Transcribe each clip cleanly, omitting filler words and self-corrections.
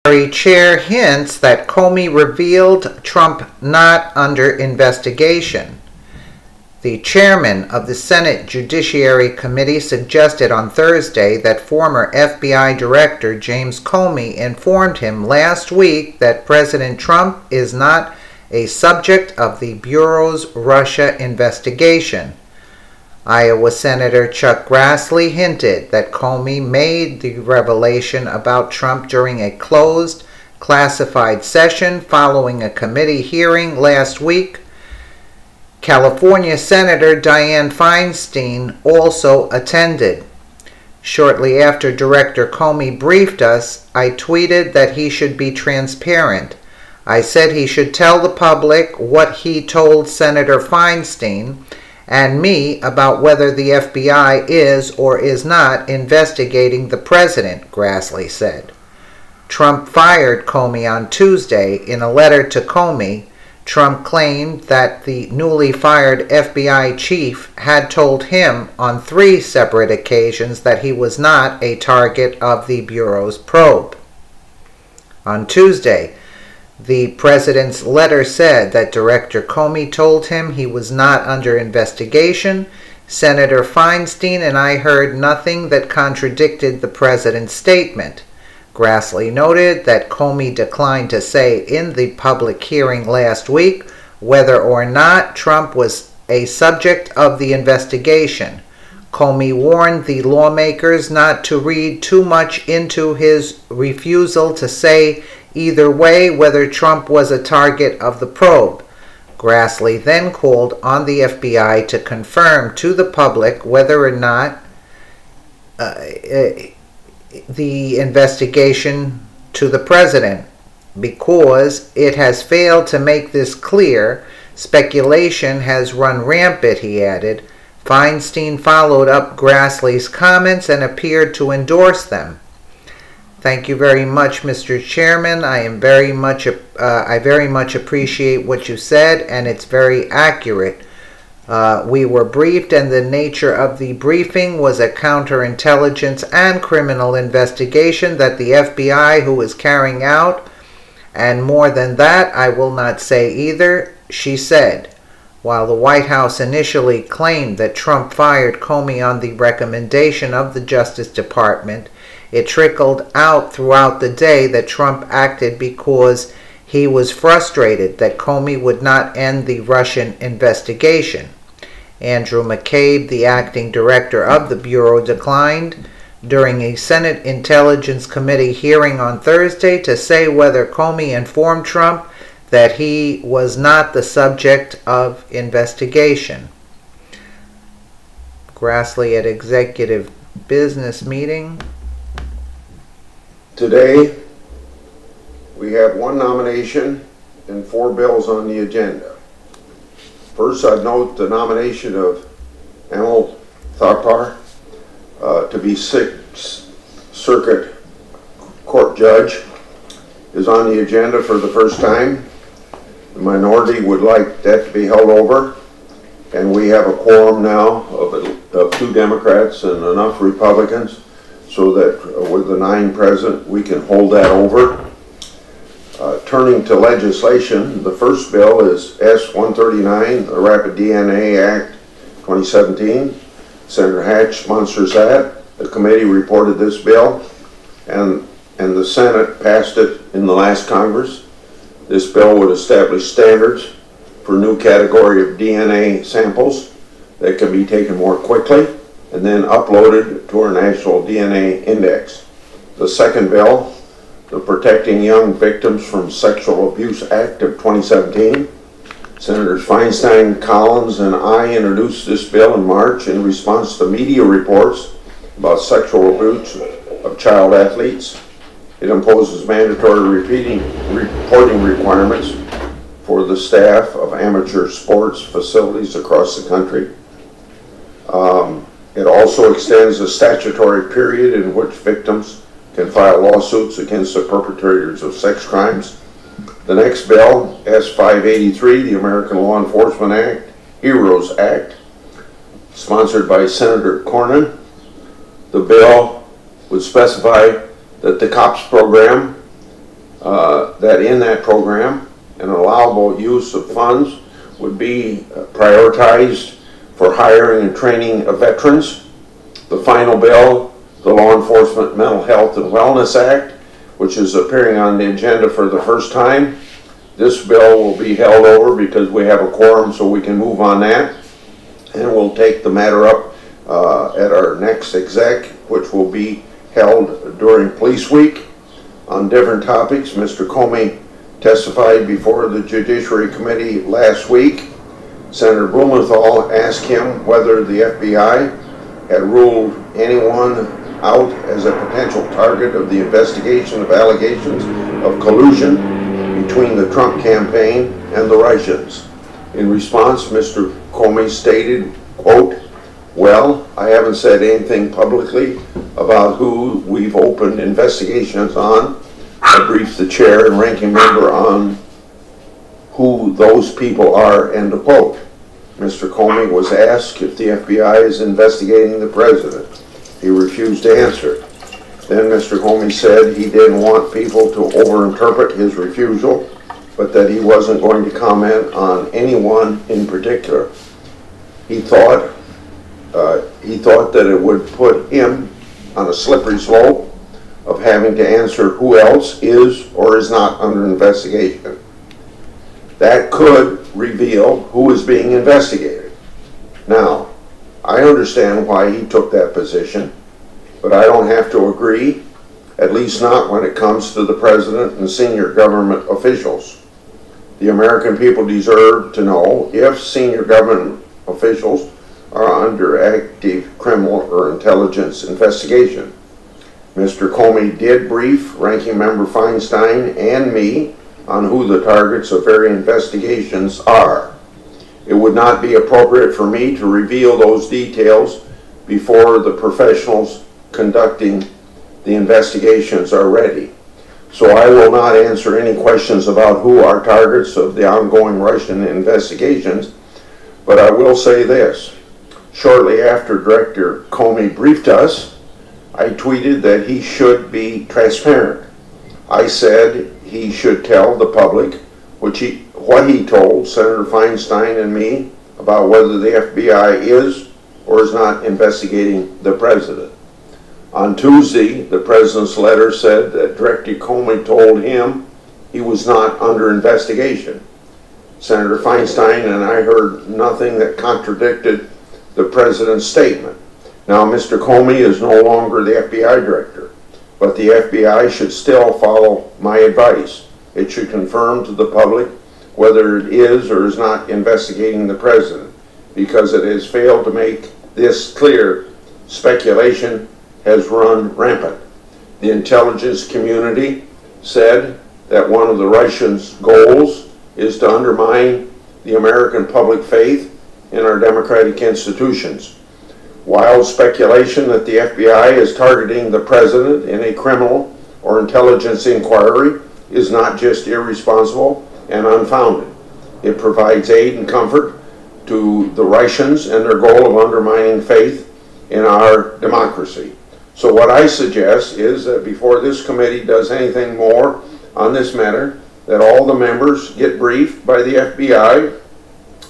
Chair hints that Comey revealed Trump not under investigation. The chairman of the Senate Judiciary Committee suggested on Thursday that former FBI Director James Comey informed him last week that President Trump is not a subject of the Bureau's Russia investigation. Iowa Senator Chuck Grassley hinted that Comey made the revelation about Trump during a closed, classified session following a committee hearing last week. California Senator Dianne Feinstein also attended. Shortly after Director Comey briefed us, I tweeted that he should be transparent. I said he should tell the public what he told Senator Feinstein and me about whether the FBI is or is not investigating the president, Grassley said. Trump fired Comey on Tuesday. In a letter to Comey, Trump claimed that the newly fired FBI chief had told him on 3 separate occasions that he was not a target of the Bureau's probe. On Tuesday, the president's letter said that Director Comey told him he was not under investigation. Senator Feinstein and I heard nothing that contradicted the president's statement. Grassley noted that Comey declined to say in the public hearing last week whether or not Trump was a subject of the investigation. Comey warned the lawmakers not to read too much into his refusal to say either way whether Trump was a target of the probe. Grassley then called on the FBI to confirm to the public whether or not the investigation to the president, because it has failed to make this clear. Speculation has run rampant, he added. Feinstein followed up Grassley's comments and appeared to endorse them. Thank you very much, Mr. Chairman. I very much appreciate what you said, and it's very accurate. We were briefed, and the nature of the briefing was a counterintelligence and criminal investigation that the FBI who is carrying out, and more than that, I will not say either, she said. While the White House initially claimed that Trump fired Comey on the recommendation of the Justice Department, it trickled out throughout the day that Trump acted because he was frustrated that Comey would not end the Russian investigation. Andrew McCabe, the acting director of the Bureau, declined during a Senate Intelligence Committee hearing on Thursday to say whether Comey informed Trump that he was not the subject of investigation. Grassley at executive business meeting. Today, we have 1 nomination and 4 bills on the agenda. First, I'd note the nomination of Amal Thapar to be 6th Circuit Court Judge is on the agenda for the first time. The minority would like that to be held over, and we have a quorum now of 2 Democrats and enough Republicans so that with the 9 present, we can hold that over. Turning to legislation, the first bill is S-139, the Rapid DNA Act 2017. Senator Hatch sponsors that. The committee reported this bill, and the Senate passed it in the last Congress. This bill would establish standards for a new category of DNA samples that can be taken more quickly and then uploaded to our National DNA Index. The second bill, the Protecting Young Victims from Sexual Abuse Act of 2017. Senators Feinstein, Collins, and I introduced this bill in March in response to media reports about sexual abuse of child athletes. It imposes mandatory reporting requirements for the staff of amateur sports facilities across the country. It also extends the statutory period in which victims can file lawsuits against the perpetrators of sex crimes. The next bill, S-583, the American Law Enforcement Act, HEROES Act, sponsored by Senator Cornyn. The bill would specify that the COPS program that in that program, an allowable use of funds would be prioritized for hiring and training of veterans. The final bill, the Law Enforcement Mental Health and Wellness Act, which is appearing on the agenda for the first time. This bill will be held over because we have a quorum, so we can move on that. And we'll take the matter up at our next exec, which will be held during Police Week. On different topics, Mr. Comey testified before the Judiciary Committee last week. Senator Blumenthal asked him whether the FBI had ruled anyone out as a potential target of the investigation of allegations of collusion between the Trump campaign and the Russians. In response, Mr. Comey stated, quote, "Well, I haven't said anything publicly about who we've opened investigations on. I briefed the chair and ranking member on who those people are," end of quote. Mr. Comey was asked if the FBI is investigating the president. He refused to answer. Then Mr. Comey said he didn't want people to overinterpret his refusal, but that he wasn't going to comment on anyone in particular. He thought that it would put him on a slippery slope of having to answer who else is or is not under investigation. That could reveal who is being investigated. Now, I understand why he took that position, but I don't have to agree, at least not when it comes to the president and senior government officials. The American people deserve to know if senior government officials are under active criminal or intelligence investigation. Mr. Comey did brief Ranking Member Feinstein and me on who the targets of various investigations are. It would not be appropriate for me to reveal those details before the professionals conducting the investigations are ready. So I will not answer any questions about who are targets of the ongoing Russian investigations, but I will say this. Shortly after Director Comey briefed us, I tweeted that he should be transparent. I said he should tell the public what he told Senator Feinstein and me about whether the FBI is or is not investigating the president. On Tuesday, the president's letter said that Director Comey told him he was not under investigation. Senator Feinstein and I heard nothing that contradicted the president's statement. Now, Mr. Comey is no longer the FBI director, but the FBI should still follow my advice. It should confirm to the public whether it is or is not investigating the president, because it has failed to make this clear. Speculation has run rampant. The intelligence community said that one of the Russians' goals is to undermine the American public faith in our democratic institutions. Wild speculation that the FBI is targeting the president in a criminal or intelligence inquiry is not just irresponsible and unfounded. It provides aid and comfort to the Russians and their goal of undermining faith in our democracy. So what I suggest is that before this committee does anything more on this matter, that all the members get briefed by the FBI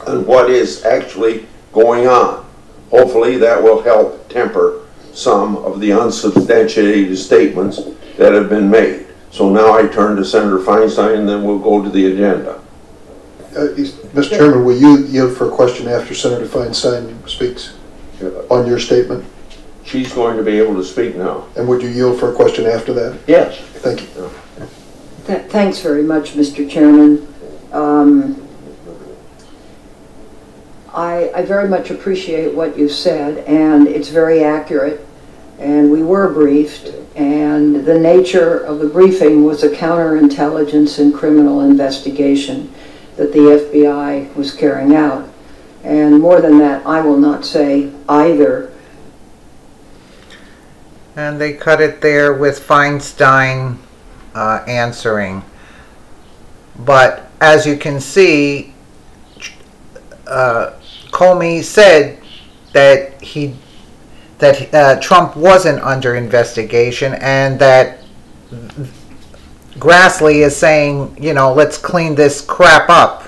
on what is actually going on. Hopefully that will help temper some of the unsubstantiated statements that have been made. So now I turn to Senator Feinstein, and then we'll go to the agenda. Mr. Chairman, will you yield for a question after Senator Feinstein speaks on your statement? She's going to be able to speak now. And would you yield for a question after that? Yes. Thank you. Thanks very much, Mr. Chairman. I very much appreciate what you said, and it's very accurate. And we were briefed, and the nature of the briefing was a counterintelligence and criminal investigation that the FBI was carrying out. And more than that, I will not say either. And they cut it there with Feinstein answering. But as you can see, Comey said that Trump wasn't under investigation, and that Grassley is saying, you know, let's clean this crap up.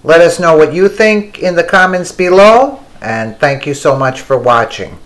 Let us know what you think in the comments below, and thank you so much for watching.